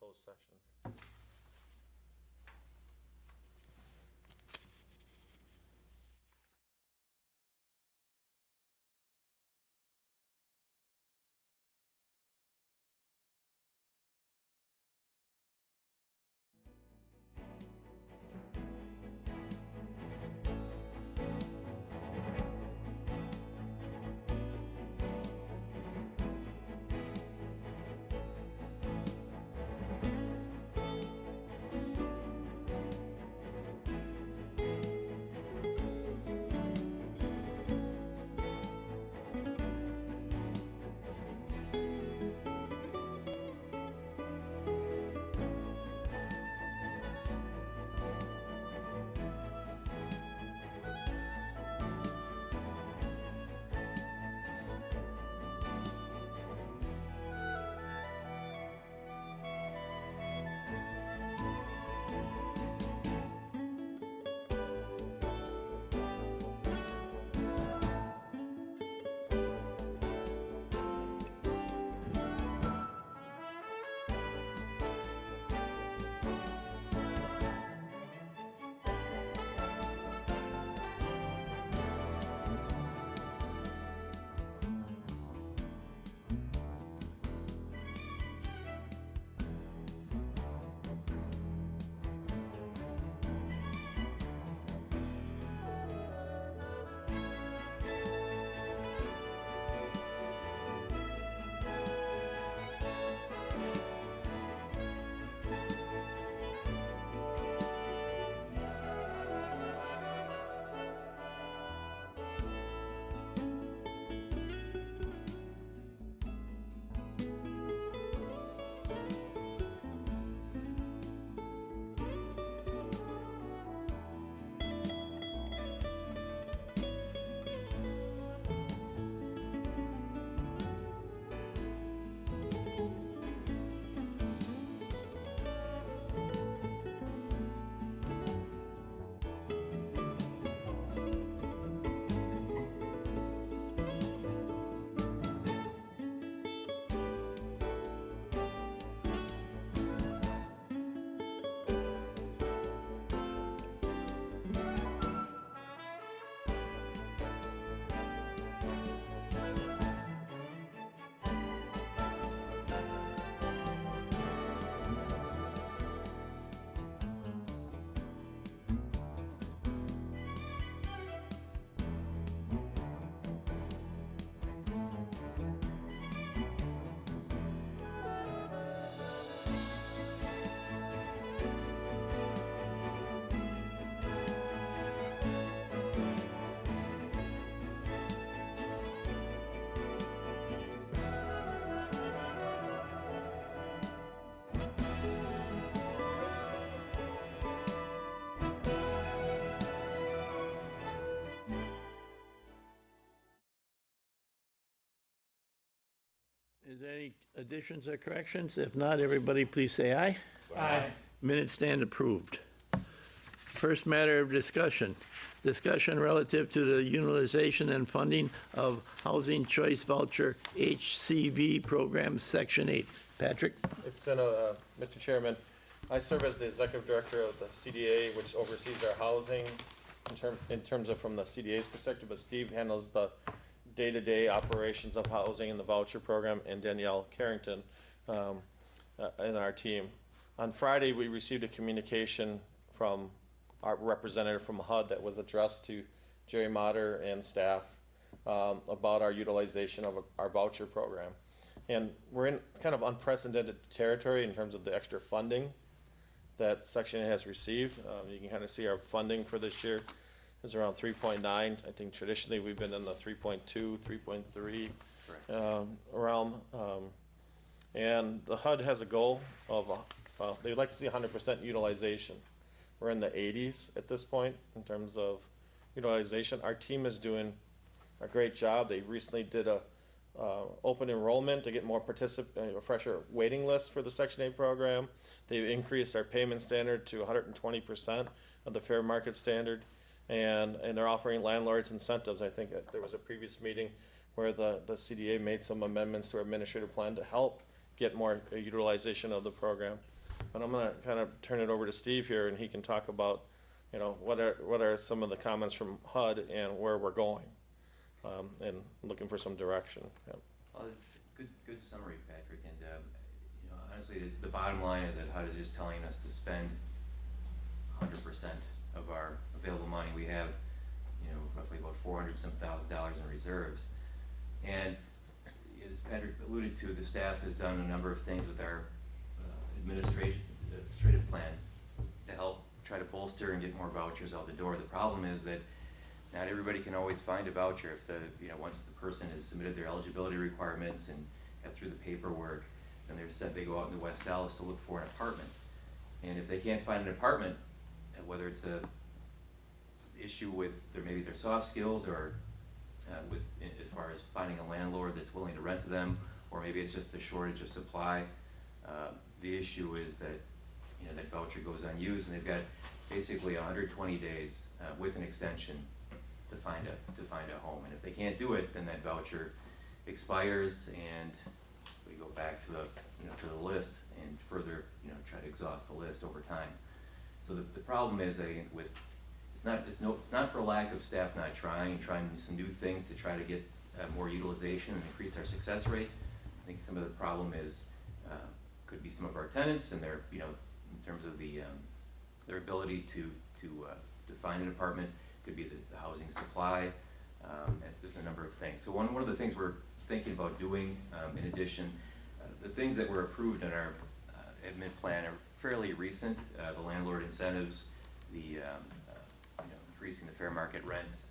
closed session. Is there any additions or corrections? If not, everybody please say aye. Aye. Minutes stand approved. First matter of discussion. Discussion relative to the utilization and funding of Housing Choice Voucher HCV Program, Section 8. Patrick? It's in Mr. Chairman, I serve as the executive director of the CDA, which oversees our housing in terms of from the CDA's perspective, but Steve handles the day-to-day operations of housing in the voucher program, and Danielle Carrington in our team. On Friday, we received a communication from our representative from HUD that was addressed to Jerry Motter and staff about our utilization of our voucher program. And we're in kind of unprecedented territory in terms of the extra funding that Section 8 has received. You can kind of see our funding for this year is around 3.9. I think traditionally we've been in the 3.2, 3.3 realm. And the HUD has a goal of, they'd like to see 100% utilization. We're in the 80s at this point in terms of utilization. Our team is doing a great job. They recently did a open enrollment to get more a fresher waiting list for the Section 8 program. They've increased our payment standard to 120% of the fair market standard, and they're offering landlords incentives. I think there was a previous meeting where the CDA made some amendments to our administrative plan to help get more utilization of the program. But I'm gonna kind of turn it over to Steve here, and he can talk about, you know, what are some of the comments from HUD and where we're going, and looking for some direction. Yep. Well, good summary, Patrick, and, you know, honestly, the bottom line is that HUD is just telling us to spend 100% of our available money. We have, you know, roughly about $400-some thousand in reserves. And as Patrick alluded to, the staff has done a number of things with our administrative plan to help try to bolster and get more vouchers out the door. The problem is that not everybody can always find a voucher. If you know, once the person has submitted their eligibility requirements and got through the paperwork, then they go out in West Dallas to look for an apartment. And if they can't find an apartment, whether it's a issue with maybe their soft skills or as far as finding a landlord that's willing to rent to them, or maybe it's just the shortage of supply, the issue is that, you know, that voucher goes unused, and they've got basically 120 days with an extension to find a home. And if they can't do it, then that voucher expires, and we go back to the list and further, you know, try to exhaust the list over time. So the problem is, I think, it's not for lack of staff not trying some new things to try to get more utilization and increase our success rate. I think some of the problem is could be some of our tenants and their, you know, in terms of their ability to find an apartment. Could be the housing supply. And there's a number of things. So one of the things we're thinking about doing, in addition, the things that were approved in our admin plan are fairly recent. The landlord incentives, you know, increasing the fair market rents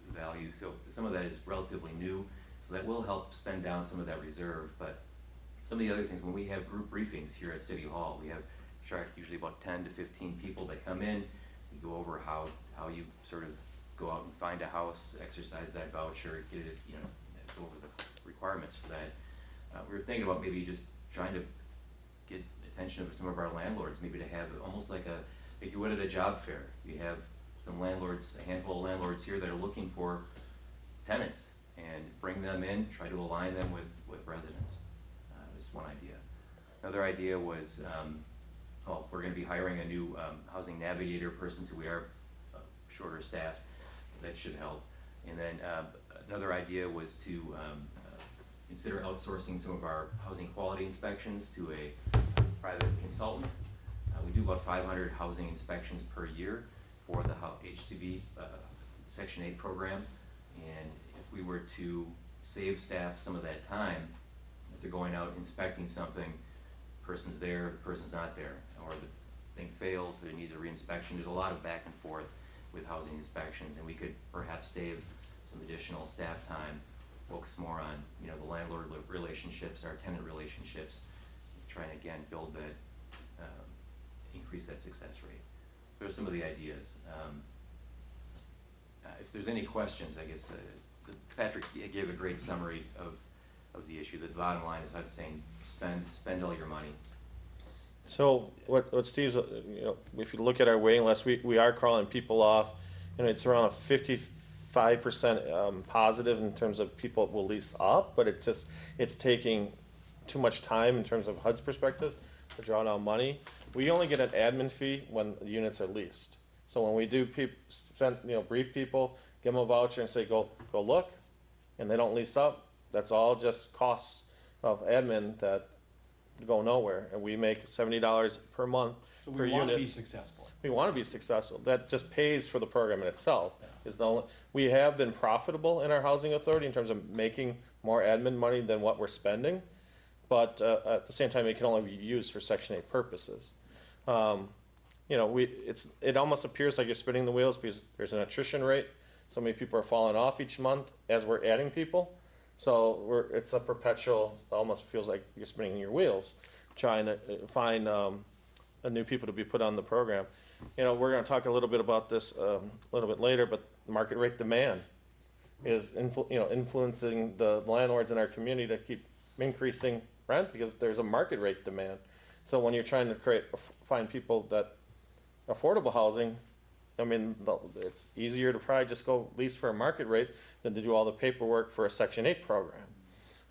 value. So some of that is relatively new. So that will help spend down some of that reserve. But some of the other things, when we have group briefings here at City Hall, we have usually about 10 to 15 people that come in. We go over how you sort of go out and find a house, exercise that voucher, get it, you know, go over the requirements for that. We were thinking about maybe just trying to get attention of some of our landlords, maybe to have almost like you would at a job fair. You have some landlords, a handful of landlords here that are looking for tenants, and bring them in, try to align them with residents. That's one idea. Another idea was, we're going to be hiring a new housing navigator person, so we are shorter staffed. That should help. And then another idea was to consider outsourcing some of our housing quality inspections to a private consultant. We do about 500 housing inspections per year for the HCV Section 8 program. And if we were to save staff some of that time, if they're going out inspecting something, person's there, the person's not there, or the thing fails, there needs a reinspection. There's a lot of back and forth with housing inspections, and we could perhaps save some additional staff time, focus more on, you know, the landlord relationships, our tenant relationships, trying to again build that, increase that success rate. Those are some of the ideas. If there's any questions, I guess Patrick gave a great summary of the issue. The bottom line is, I'd saying spend all your money. So what Steve's, you know, if you look at our waiting list, we are calling people off, and it's around a 55% positive in terms of people will lease up, but it's taking too much time in terms of HUD's perspective to draw down money. We only get an admin fee when the units are leased. So when we do brief people, give them a voucher and say, go look, and they don't lease up, that's all just costs of admin that go nowhere. And we make $70 per month So per we unit. want to be successful. We want to be successful. That just pays for the program in itself. Is the only, we have been profitable in our housing authority in terms of making more admin money than what we're spending, but at the same time, it can only be used for Section 8 purposes. You know, it almost appears like you're spinning the wheels because there's an attrition rate. So many people are falling off each month as we're adding people. So it's a perpetual, almost feels like you're spinning your wheels, trying to find new people to be put on the program. You know, we're going to talk a little bit about this a little bit later, but market rate demand is influencing the landlords in our community to keep increasing rent because there's a market rate demand. So when you're trying to find people that affordable housing, I mean, it's easier to probably just go lease for a market rate than to do all the paperwork for a Section 8 program.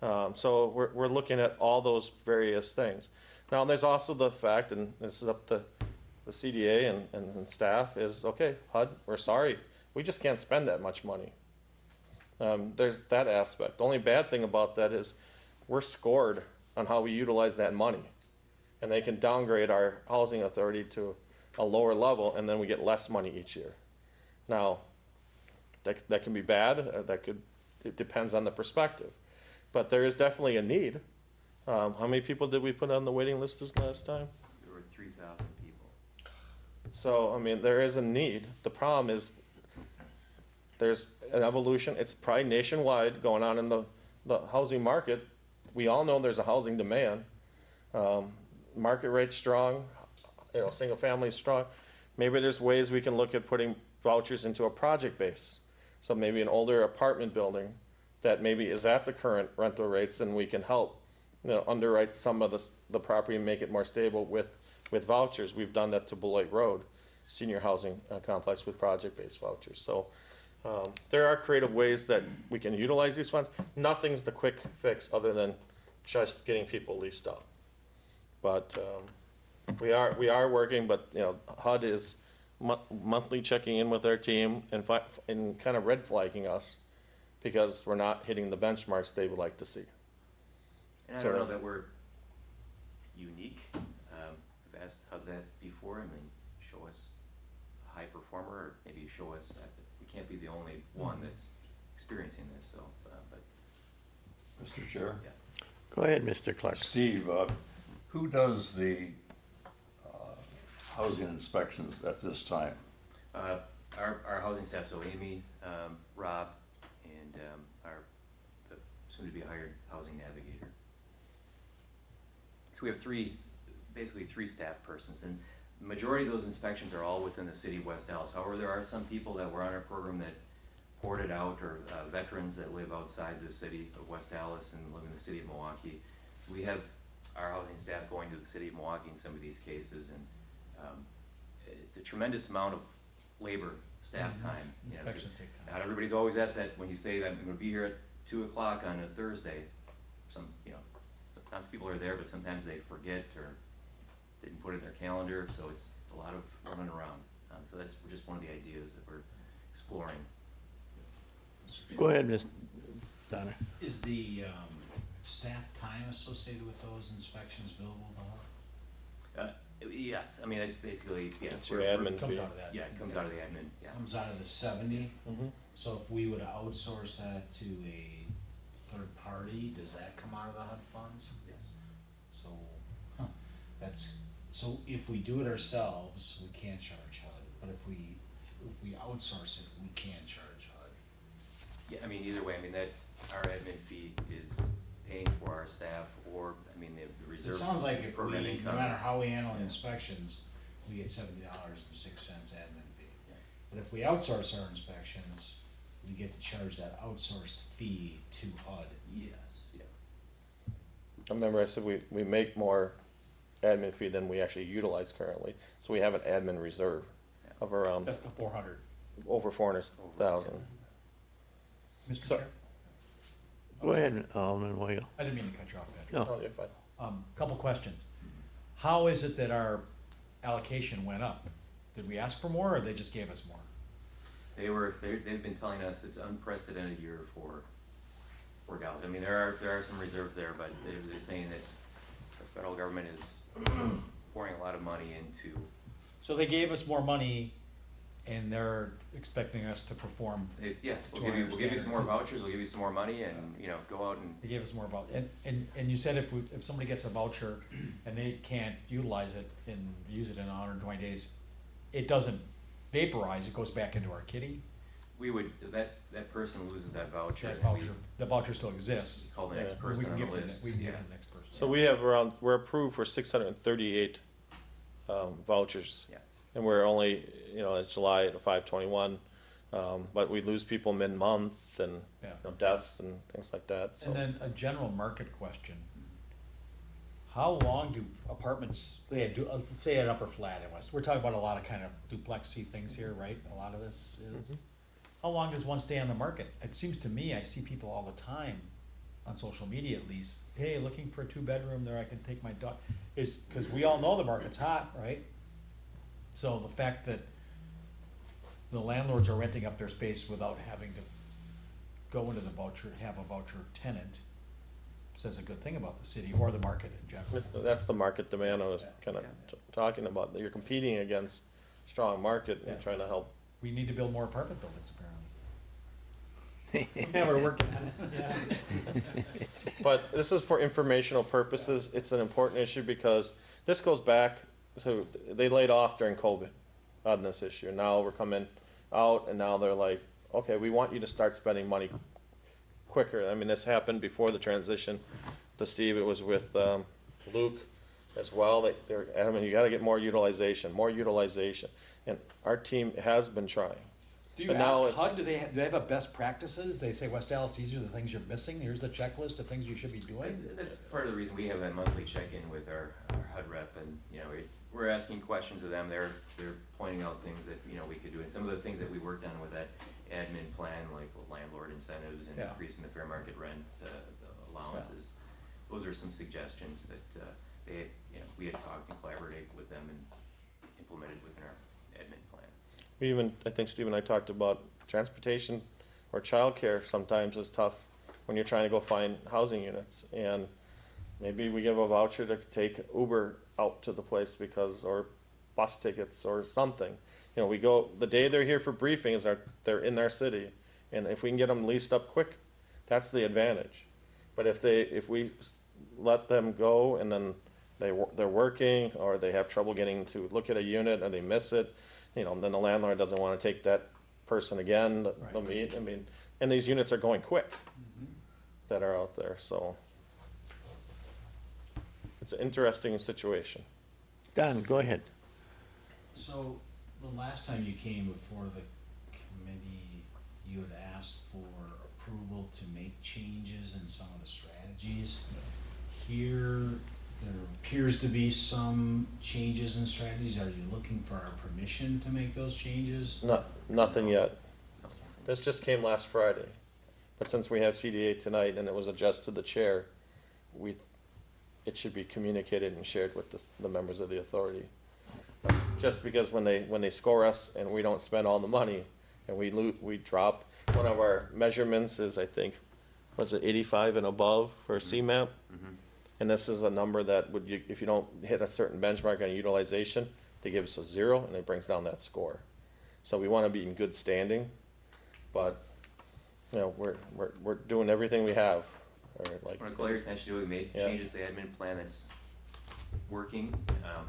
So we're looking at all those various things. Now, there's also the fact, and this is up to the CDA and staff, is, okay, HUD, we're sorry, we just can't spend that much money. There's that aspect. The only bad thing about that is we're scored on how we utilize that money. And they can downgrade our housing authority to a lower level, and then we get less money each year. Now, that can be bad, it depends on the perspective. But there is definitely a need. How many people did we put on the waiting list this last time? There were 3,000 people. So, I mean, there is a need. The problem is, there's an evolution, it's probably nationwide going on in the housing market. We all know there's a housing demand. Market rate's strong, single family is strong. Maybe there's ways we can look at putting vouchers into a project base. So maybe an older apartment building that maybe is at the current rental rates, and we can help, underwrite some of the property and make it more stable with vouchers. We've done that to Beloit Road, senior housing complex with project-based vouchers. So there are creative ways that we can utilize these funds. Nothing's the quick fix other than just getting people leased up. But we are working, but HUD is monthly checking in with our team and kind of red flagging us because we're not hitting the benchmarks they would like to see. And I So- don't know that we're unique. I've asked HUD that before. I mean, show us a high performer, or maybe show us that we can't be the only one that's experiencing this. So, but Mr. Chair? yeah. Go ahead, Mr. Clark. Steve, who does the housing inspections at this time? Our housing staff, so Amy, Rob, and our the soon-to-be hired housing navigator. So we have basically three staff persons, and the majority of those inspections are all within the city of West Dallas. However, there are some people that were on our program that poured it out, or veterans that live outside the city of West Dallas and live in the city of Milwaukee. We have our housing staff going to the city of Milwaukee in some of these cases, and it's a tremendous amount of labor, staff time. Inspections take time. Not everybody's always at that, when you say that I'm gonna be here at 2 o'clock on a Thursday, sometimes people are there, but sometimes they forget or didn't put it in their calendar, so it's a lot of running around. So that's just one of the ideas that we're exploring. Go ahead, Ms. Donner. Is the staff time associated with those inspections billable to HUD? Yes, I mean, it's basically, yeah. It's your we're- admin Comes fee. out of that. Yeah, it comes out of the admin, yeah. Comes out of the 70? Mhm. So if we would outsource that to a third party, does that come out of the HUD funds? Yes. So, so if we do it ourselves, we can't charge HUD, but if we outsource it, we can charge HUD. Yeah, I mean, either way, I mean, that, our admin fee is paying for our staff, or, I mean, the reserve. It sounds like if program we, no income matter is- how we handle yeah. inspections, we get $70.06 admin fee. Yeah. But if we outsource our inspections, we get to charge that outsourced fee to HUD. Yes, yeah. I remember I said we make more admin fee than we actually utilize currently. So we have an admin reserve of around That's the 400. over 400,000. Mr. So- Chair, Go ahead, Alderman Weigel. I didn't mean to cut you off, Patrick. No. Oh, you're fine. Couple questions. How is it that our allocation went up? Did we ask for more, or they just gave us more? They've been telling us it's unprecedented year for Dallas. I mean, there are some reserves there, but they're saying that the federal government is pouring a lot of money into, So they gave us more money, and they're expecting us to perform. yeah, we'll give you some more vouchers, we'll give you some more money, and, go out and, They gave us more about, and you said if somebody gets a voucher and they can't utilize it and use it in 120 days, it doesn't vaporize, it goes back into our kitty. we would, that person loses that voucher. That and we voucher, the voucher still exists. Call the next Yeah. We person can on the give it to list, we can yeah. give it to the next person. So we're approved for 638 vouchers. Yeah. And we're only, it's July at 5/21, but we lose people mid-month and Yeah. deaths and things like that, so. And then a general market question. How long do apartments, say at Upper Flat in West, we're talking about a lot of kind of duplexy things here, right? A lot of this is. Mhm. How long does one stay on the market? It seems to me, I see people all the time on social media at least, hey, looking for a 2-bedroom there, I can take my dog, is, cause we all know the market's hot, right? So the fact that the landlords are renting up their space without having to go into the voucher, have a voucher tenant, says a good thing about the city or the market in general. That's the market demand I was kind of Yeah. talking about, that you're competing against strong market Yeah. and trying to help. We need to build more apartment buildings, apparently. Yeah, we're working on it. But this is for informational purposes. It's an important issue because this goes back to, they laid off during COVID on this issue. Now we're coming out and now they're like, okay, we want you to start spending money quicker. I mean, this happened before the transition to Steve. It was with Luke as well. They're adamant, you gotta get more utilization. And our team has been trying. Do you But now ask it's- HUD, do they have a best practices? They say, West Dallas, these are the things you're missing, here's the checklist of things you should be doing? And that's part of the reason we have that monthly check-in with our HUD rep, and, you know, we're asking questions of them, they're pointing out things that, you know, we could do, and some of the things that we worked on with that admin plan, like landlord incentives and Yeah. increasing the fair market rent allowances, those are some suggestions that, we had talked and collaborated with them and implemented within our admin plan. We even, I think Steve and I talked about transportation or childcare sometimes is tough when you're trying to go find housing units. And maybe we give a voucher to take Uber out to the place because, or bus tickets or something. You know, we go, the day they're here for briefings, they're in their city. And if we can get them leased up quick, that's the advantage. But if we let them go and then they're working or they have trouble getting to look at a unit or they miss it, you know, then the landlord doesn't want to take that person again, they'll meet, I mean, and these units are going quick that are out there, so. It's an interesting situation. Don, go ahead. So, the last time you came before the committee, you had asked for approval to make changes in some of the strategies. Here, there appears to be some changes in strategies. Are you looking for our permission to make those changes? Nothing yet. This just came last Friday. But since we have CDA tonight and it was addressed to the chair, it should be communicated and shared with the members of the authority. Just because when they score us and we don't spend all the money and we drop, one of our measurements is, I think, was it 85 and above for a CMAP? And this is a number that if you don't hit a certain benchmark on utilization, they give us a 0 and it brings down that score. So we want to be in good standing, but, you know, we're doing everything we have. Or like, I want to call your attention to it, we made Yeah. changes to the admin plan that's working,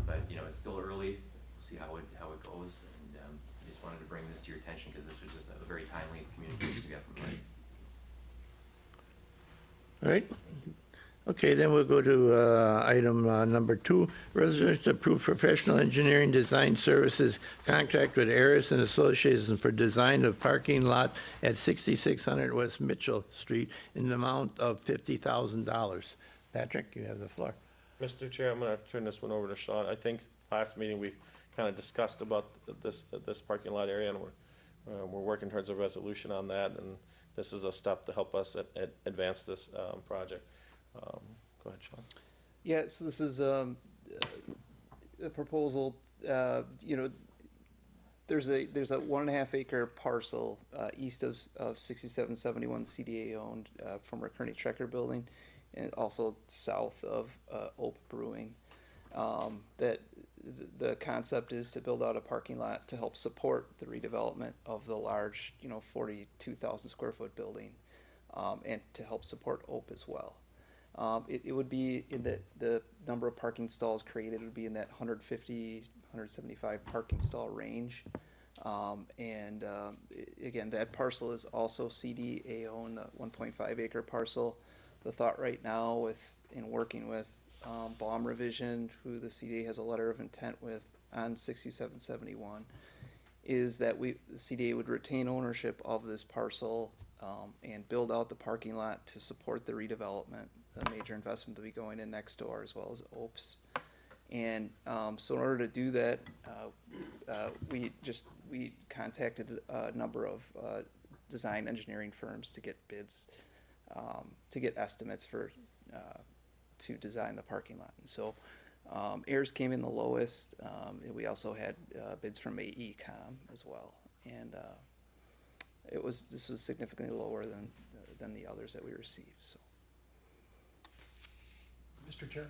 but, you know, it's still early, we'll see how it goes, and, I just wanted to bring this to your attention, because this was just a very timely communication we got from Mike. All right. Okay, then we'll go to item number 2, resolution to approve professional engineering design services contract with Aris and Associates for design of parking lot at 6600 West Mitchell Street in the amount of $50,000. Patrick, you have the floor. Mr. Chair, I'm gonna turn this one over to Sean. I think last meeting we kind of discussed about this parking lot area, and we're working towards a resolution on that, and this is a step to help us advance this project. Go ahead, Sean. Yeah, so this is a proposal, you know, there's a 1.5 acre parcel east of 6771 CDA owned from our Kearney Trekker building, and also south of Oak Brewing. That the concept is to build out a parking lot to help support the redevelopment of the large, 42,000 square foot building, and to help support Oak as well. It would be in the number of parking stalls created would be in that 150, 175 parking stall range. Again, that parcel is also CDA owned, the 1.5 acre parcel. The thought right now in working with Baum Revision, who the CDA has a letter of intent with on 6771, is that the CDA would retain ownership of this parcel and build out the parking lot to support the redevelopment, the major investment that will be going in next door, as well as OPS. And so in order to do that, we contacted a number of design engineering firms to get bids to get estimates for, to design the parking lot. And so, Ayers came in the lowest, and we also had, bids from AECom as well. And, this was significantly lower than the others that we received, so. Mr. Chair?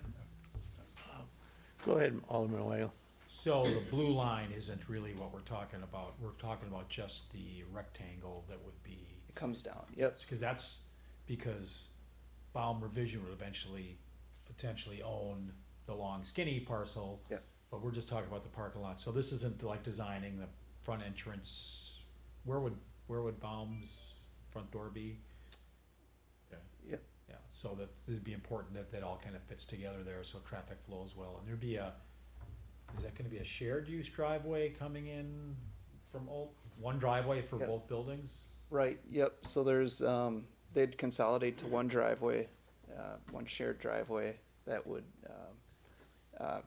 Go ahead, Alderman Weigel. So the blue line isn't really what we're talking about. We're talking about just the rectangle that would be, It comes down, yep, because Baum Revision would eventually potentially own the long skinny parcel. Yep. But we're just talking about the parking lot. So this isn't like designing the front entrance. Where would Baum's front door be? yep. Yeah, so that it'd be important that that all kind of fits together there, so traffic flows well, and there'd be is that gonna be a shared use driveway coming in from one driveway for Yep. both buildings? Right, yep, so there's, they'd consolidate to one driveway, one shared driveway that would,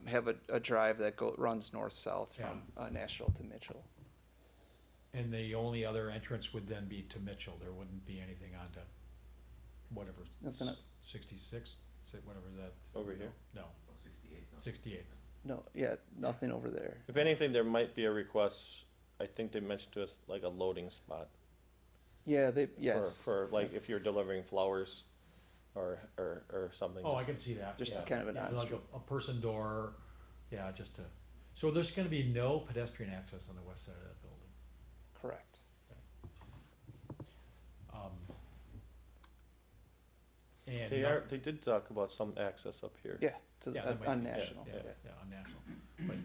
have a drive that runs north-south from, Nashville to Mitchell. And the only other entrance would then be to Mitchell, there wouldn't be anything onto whatever, Nothing 66, whatever that. Over here? No, 68, no. 68. No, yeah, nothing over there. If anything, there might be a request, I think they mentioned to us, like a loading spot. Yeah, yes, For like, if you're delivering flowers or something. Oh, I just- can see that. Just yeah. kind of an Yeah, odd like street. a person door, yeah, just to, so there's gonna be no pedestrian access on the west side of that building. correct. And They did talk about some access up here. Yeah, Yeah, that might on be- National, Yeah, yeah. yeah, on National. But,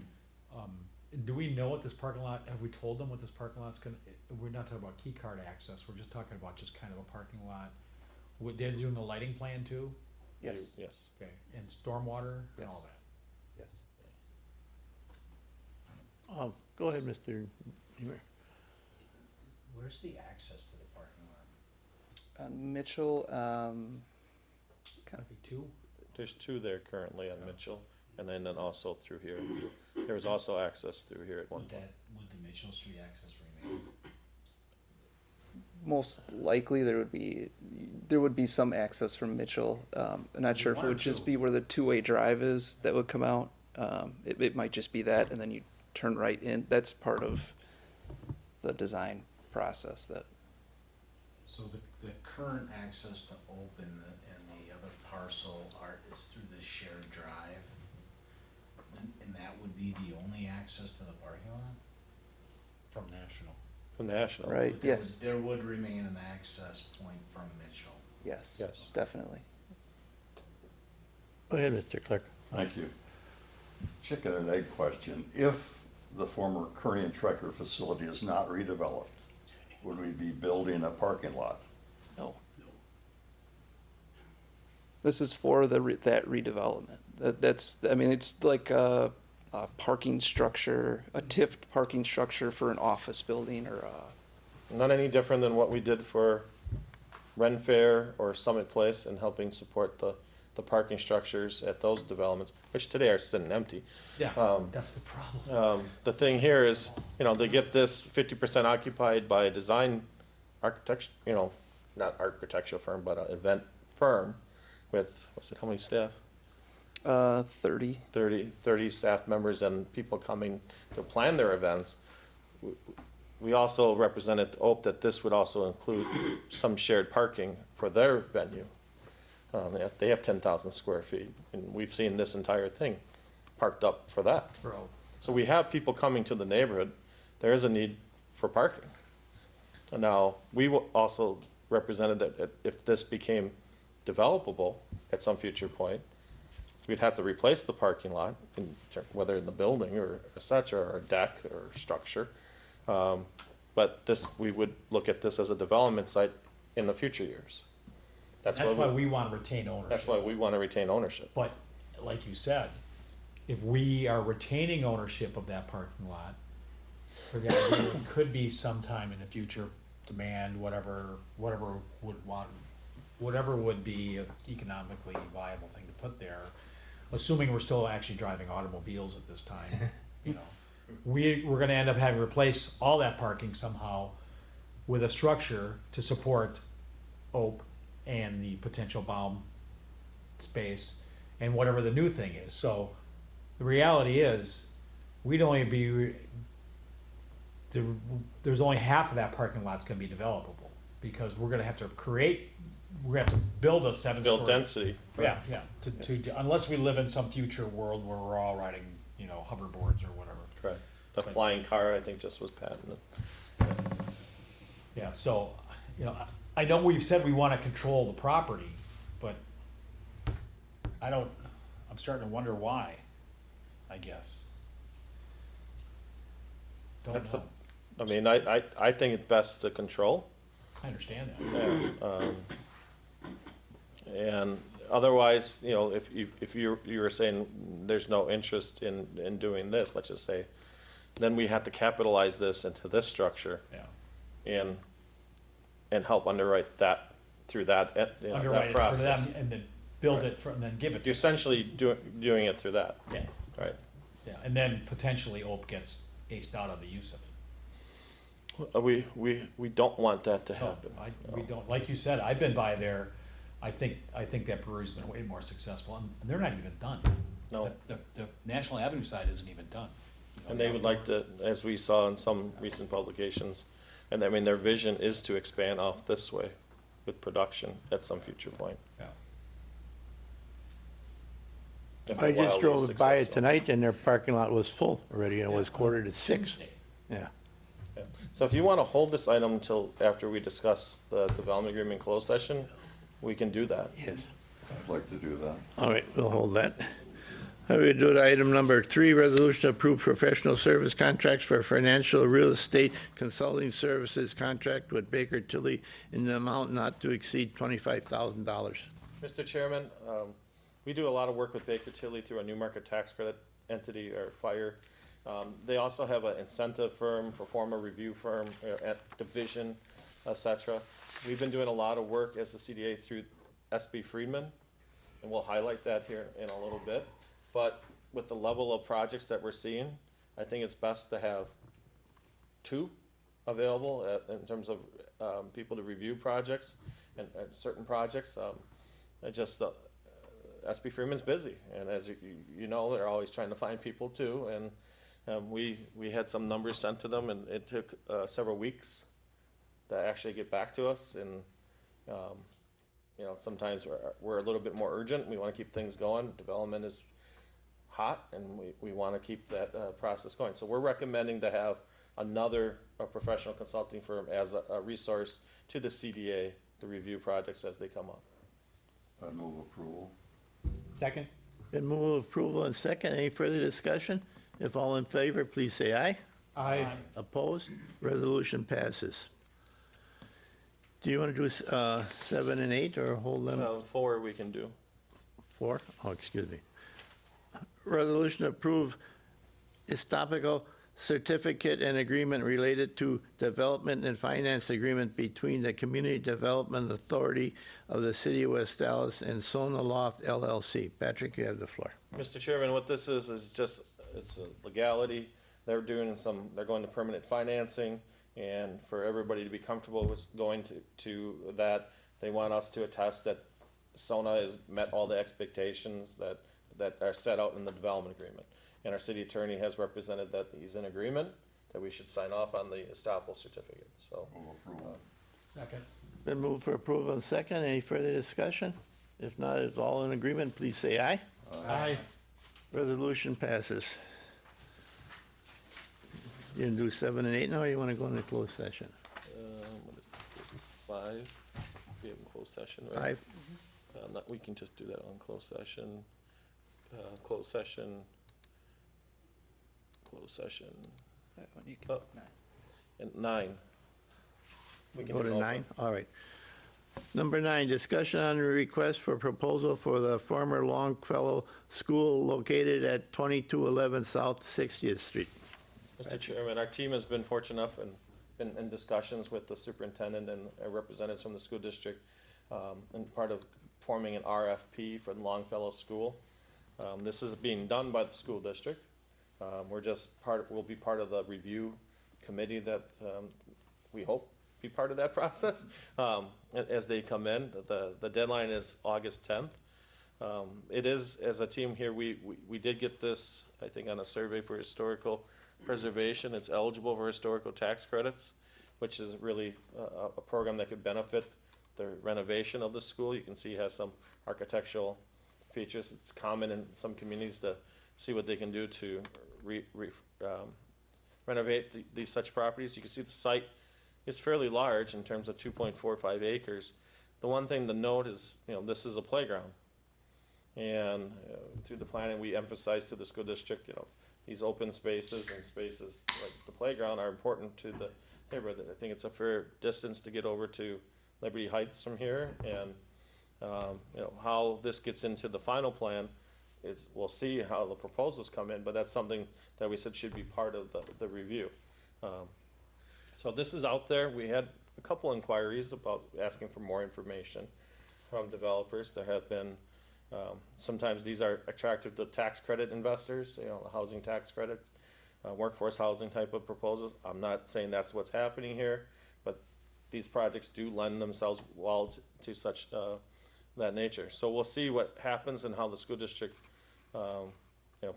do we know what this parking lot, have we told them what this parking lot's gonna, we're not talking about key card access, we're just talking about just kind of a parking lot. They're doing the lighting plan too? Yes, Yes. Okay, and stormwater and all Yes. that? Go ahead, Mr. Niemer. Where's the access to the parking lot? On Mitchell, Might be two? There's two there currently on Mitchell, and then also through here. There was also access through here at one point. Would the Mitchell Street access remain? most likely there would be some access from Mitchell. I'm not sure if it would just be where the two-way drive is that would come out. It might just be that, and then you turn right in. That's part of the design process that, So the current access to open and the other parcel is through this shared drive? And that would be the only access to the parking lot? From National. From National. right? But there Yes, would- There would remain an access point from Mitchell. yes, Yes. definitely. Go ahead, Mr. Clerk. Thank you. Chicken and egg question. If the former Kearney and Trecker facility is not redeveloped, would we be building a parking lot? No. This is for that redevelopment. I mean, it's like a parking structure, a TIFT parking structure for an office building or Not any different than what we did for Ren Fair or Summit Place in helping support the parking structures at those developments, which today are sitting empty. Yeah, that's the problem. The thing here is, they get this 50% occupied by a design architect, not architectural firm, but an event firm with, how many staff? 30. 30 staff members and people coming to plan their events. We also represented hope that this would also include some shared parking for their venue. They have 10,000 square feet, and we've seen this entire thing parked up for that. Bro, So we have people coming to the neighborhood. There is a need for parking. And now, we also represented that if this became developable at some future point, we'd have to replace the parking lot, whether in the building or such, or a deck or structure. But we would look at this as a development site in the future years. that's why we wanna retain ownership. That's why we want to retain ownership. But, like you said, if we are retaining ownership of that parking lot, we're gonna do, it could be sometime in the future, demand, whatever would be an economically viable thing to put there, assuming we're still actually driving automobiles at this time, We're gonna end up having to replace all that parking somehow with a structure to support OPE and the potential Baum space and whatever the new thing is. So the reality is, we'd only be, there's only half of that parking lot's gonna be developable, because we're gonna have to build a 7-story. Build density. Yeah, yeah, unless we live in some future world where we're all riding, hoverboards or whatever. Correct. The flying car, I think, just was patented. Yeah, so, I know we've said we wanna control the property, but I'm starting to wonder why, I guess. Don't That's know. I mean, I think it's best to control. I understand that. And otherwise, if you were saying there's no interest in doing this, let's just say, then we have to capitalize this into this structure Yeah. and help underwrite that through that, Underwrite that it for process. them and then build it and then give it You're to essentially doing it through that, Yeah, right? yeah, and then potentially OP gets aced out of the use of it. We don't want that to No, happen. we don't, like you said, I've been by there, I think that brewery's been way more successful, and they're not even done. No. The National Avenue side isn't even done. And they would like to, as we saw in some recent publications, and I mean, their vision is to expand off this way with production at some future point. Yeah. if they're I just wildly drove by it successful. tonight and their parking lot was full already, and it was 5:45. Yeah. Yeah. So if you want to hold this item until after we discuss the development agreement in closed session, we can do that. Yes. I'd like to do that. All right, we'll hold that. How we do to item number 3, resolution to approve professional service contracts for financial real estate consulting services contract with Baker Tilly in the amount not to exceed $25,000. Mr. Chairman, we do a lot of work with Baker Tilly through a new market tax credit entity or FIRE. They also have an incentive firm, performer review firm, division, et cetera. We've been doing a lot of work as the CDA through SB Friedman, and we'll highlight that here in a little bit. But with the level of projects that we're seeing, I think it's best to have 2 available in terms of people to review projects and certain projects. SB Freeman's busy, and as you know, they're always trying to find people too. And we had some numbers sent to them, and it took several weeks to actually get back to us. And sometimes we're a little bit more urgent. We want to keep things going. Development is hot, and we want to keep that process going. So we're recommending to have another professional consulting firm as a resource to the CDA to review projects as they come up. I'd move approval. Second? Been moved approval and second. Any further discussion? If all in favor, please say aye. Aye. Opposed? Resolution passes. Do you want to do 7 and 8 or hold them? 4 we can do. 4? Oh, excuse me. Resolution to approve estoppel certificate and agreement related to development and finance agreement between the Community Development Authority of the City of West Dallas and Sona Loft LLC. Patrick, you have the floor. Mr. Chairman, what this is just, it's a legality. They're going to permanent financing, and for everybody to be comfortable with going to that, they want us to attest that Sona has met all the expectations that are set out in the development agreement. And our city attorney has represented that he's in agreement, that we should sign off on the estoppel certificate, so. Move approval. Second. Been moved for approval and second. Any further discussion? If not, if all in agreement, please say aye. Aye. Resolution passes. You gonna do 7 and 8 now, or you want to go into closed session? What is it, 5? We have a closed session, right? 5? We can just do that on closed session. Closed session. That one you Oh. can, And 9. We can Go do to both. 9, all right. Number 9, discussion on a request for proposal for the former Longfellow School located at 2211 South 60th Street. Mr. Chairman, our team has been fortunate enough and been in discussions with the superintendent and representatives from the school district, and part of forming an RFP for the Longfellow School. This is being done by the school district. We'll be part of the review committee that we hope be part of that process, as they come in. The deadline is August 10th. It is, as a team here, we did get this, I think, on a survey for historical preservation. It's eligible for historical tax credits, which is really a program that could benefit the renovation of the school. You can see it has some architectural features. It's common in some communities to see what they can do to renovate these such properties. You can see the site is fairly large in terms of 2.45 acres. The one thing to note is, this is a playground. And through the planning, we emphasize to the school district, these open spaces and spaces like the playground are important to the neighborhood. I think it's a fair distance to get over to Liberty Heights from here. And, how this gets into the final plan is, we'll see how the proposals come in, but that's something that we said should be part of the review. So this is out there. We had a couple inquiries about asking for more information from developers. There have been, sometimes these are attractive to tax credit investors, housing tax credits, workforce housing type of proposals. I'm not saying that's what's happening here, but these projects do lend themselves well to such that nature. So we'll see what happens and how the school district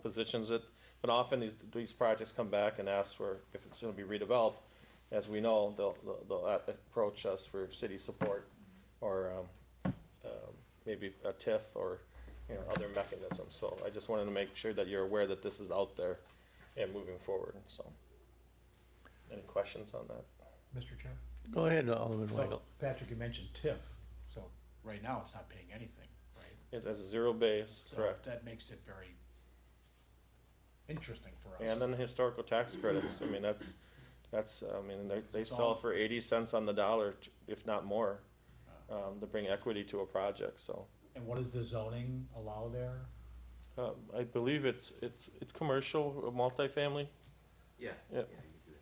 positions it. But often these projects come back and ask for if it's going to be redeveloped. As we know, they'll approach us for city support or maybe a TIF or other mechanisms. So I just wanted to make sure that you're aware that this is out there and moving forward. So, any questions on that? Mr. Chair? Go ahead, Alderman Weigel. So, Patrick, you mentioned TIF, so right now it's not paying anything, right? It has a zero base, So correct. that makes it very interesting for us. And then the historical tax credits. I mean, that's they It's sell all- for 80 cents on the dollar, if not more, to bring equity to a project. So And what does the zoning allow there? I believe it's commercial, multifamily. Yeah, Yeah. yeah, you do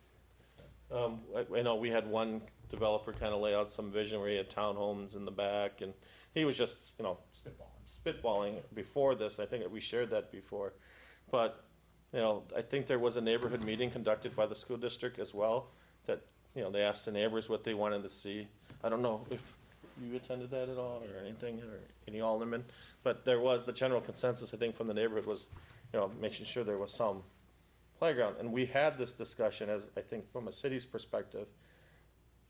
it. I know we had one developer kind of lay out some vision where he had townhomes in the back, and he was just spitballing before this. I think that we shared that before, but I think there was a neighborhood meeting conducted by the school district as well that they asked the neighbors what they wanted to see. I don't know if you attended that at all or anything, or any alderman, but there was the general consensus, I think, from the neighborhood was, making sure there was some playground. And we had this discussion, as I think from a city's perspective,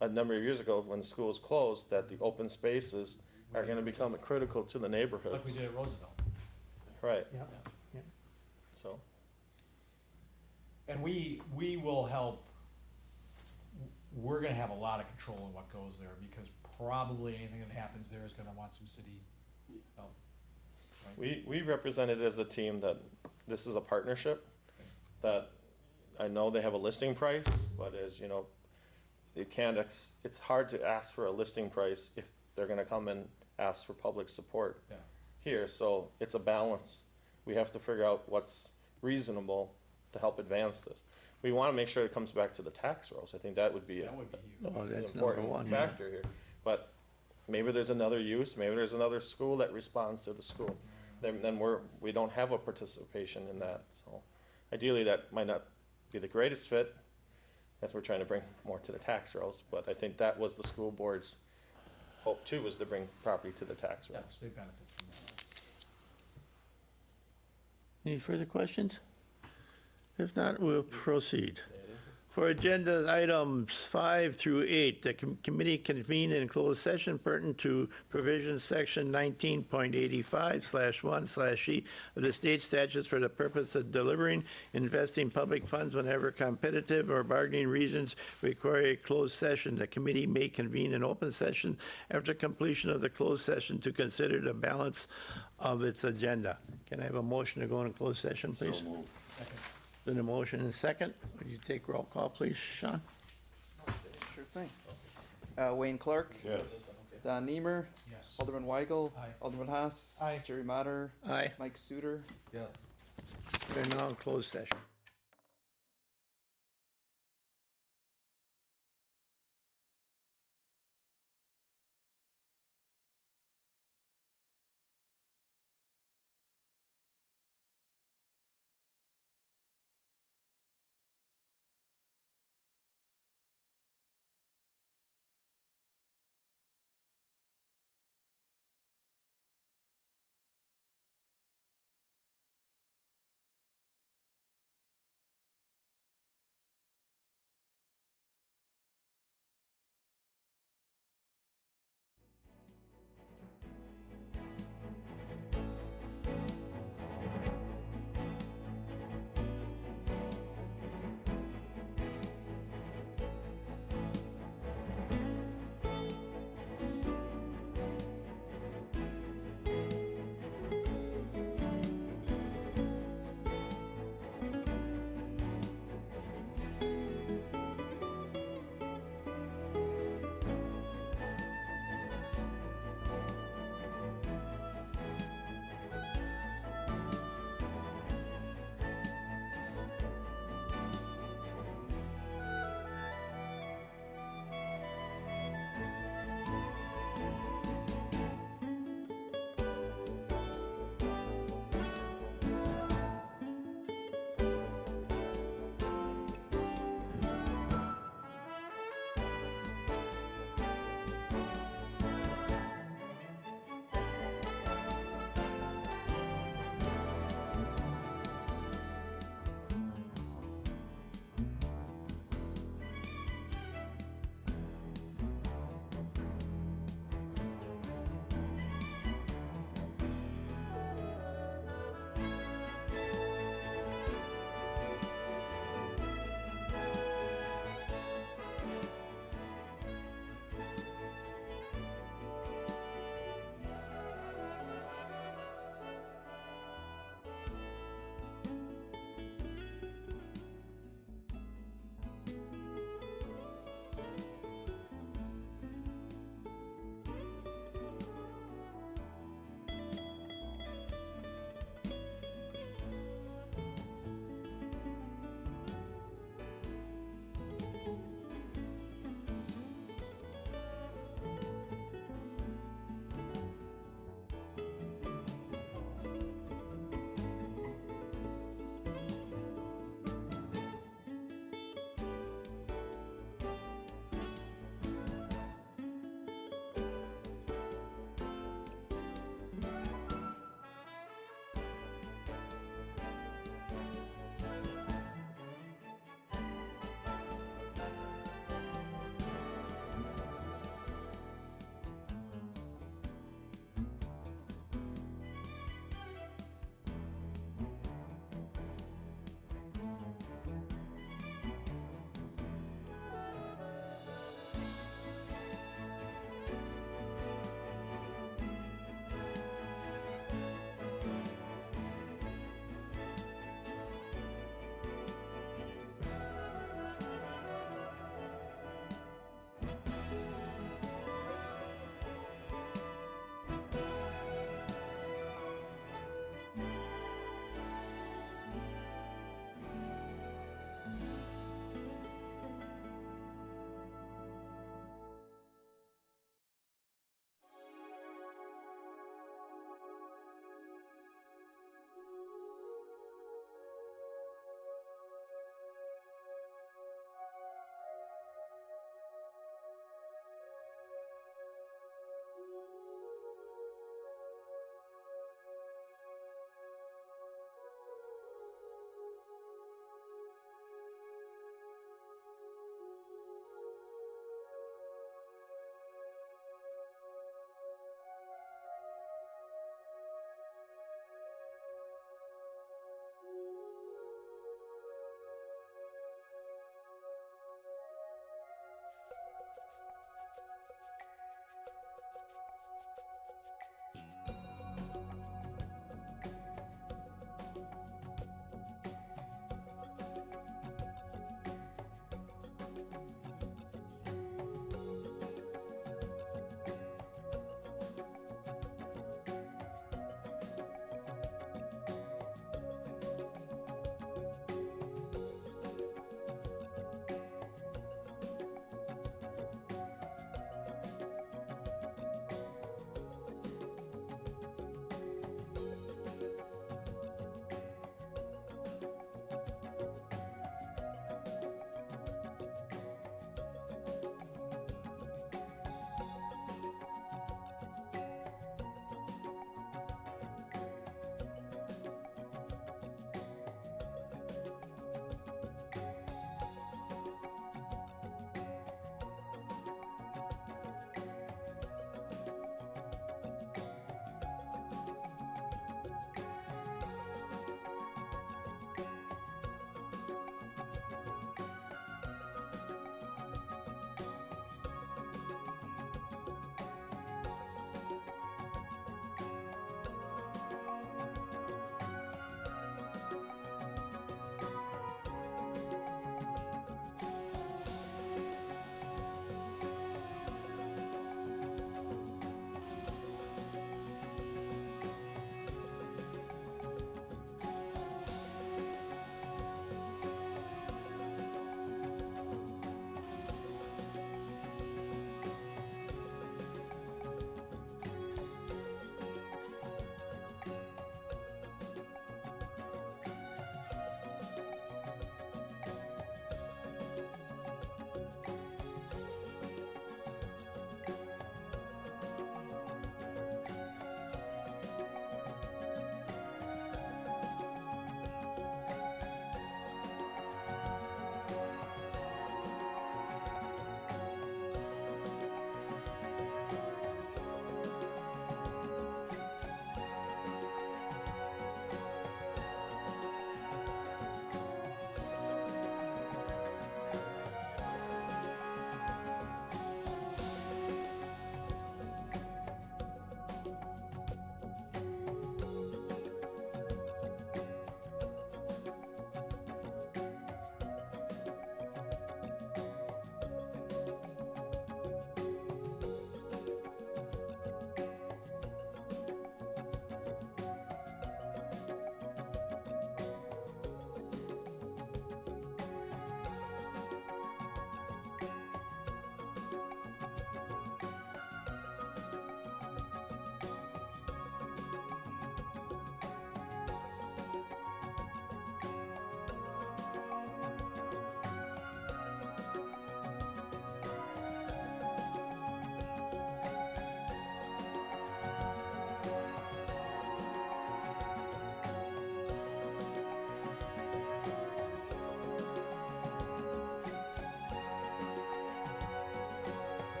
a number of years ago when the schools closed, that the open spaces are gonna become critical to the Like we neighborhoods. did at Roosevelt. Right, Yeah. so, And we will help, we're gonna have a lot of control in what goes there, because probably anything that happens there is gonna want some city help. Right? we represented as a team that this is a partnership, that I know they have a listing price, but as you know, it's hard to ask for a listing price if they're gonna come and ask for public support Yeah. here, so it's a balance. We have to figure out what's reasonable to help advance this. We wanna make sure it comes back to the tax rolls. I think that would be That would be huge. Oh, an that's number important one, yeah. factor here. But maybe there's another use, maybe there's another school that responds to the school. Then we don't have a participation in that, so ideally that might not be the greatest fit, as we're trying to bring more to the tax rolls, but I think that was the school board's hope too, was to bring property to the tax Yeah, rolls. they benefit from that. Any further questions? If not, we'll proceed. For agenda items 5 through 8, the committee convened in closed session pertinent to provisions section 19.85/1/E of the state statutes for the purpose of delivering, investing public funds whenever competitive or bargaining reasons require a closed session. The committee may convene an open session after completion of the closed session to consider the balance of its agenda. Can I have a motion to go into closed session, please? So moved. Been a motion and second. Would you take roll call, please, Sean? Sure thing. Wayne Clark, Yes. Don Niemer, Yes. Alderman Weigel, Aye. Alderman Haas, Aye. Jerry Motter, Aye. Mike Suter. We're now in closed session.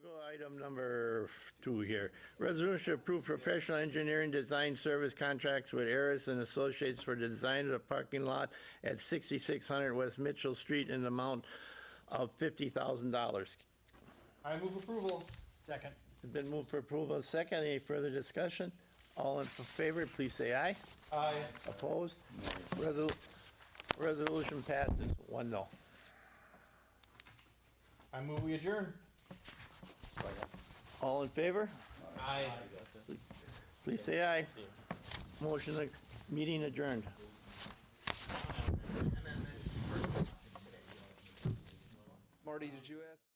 go item number 2 here. Resolution to approve professional engineering design service contracts with Harris and Associates for the design of the parking lot at 6600 West Mitchell Street in the amount of $50,000. I move approval. Second. It's been moved for approval. Second, any further discussion? All in favor, please say aye. Aye. Opposed? Resolution passes 1-0. I move we adjourn. All in favor? Aye. Please say aye. Motion, meeting adjourned. Marty, did you ask?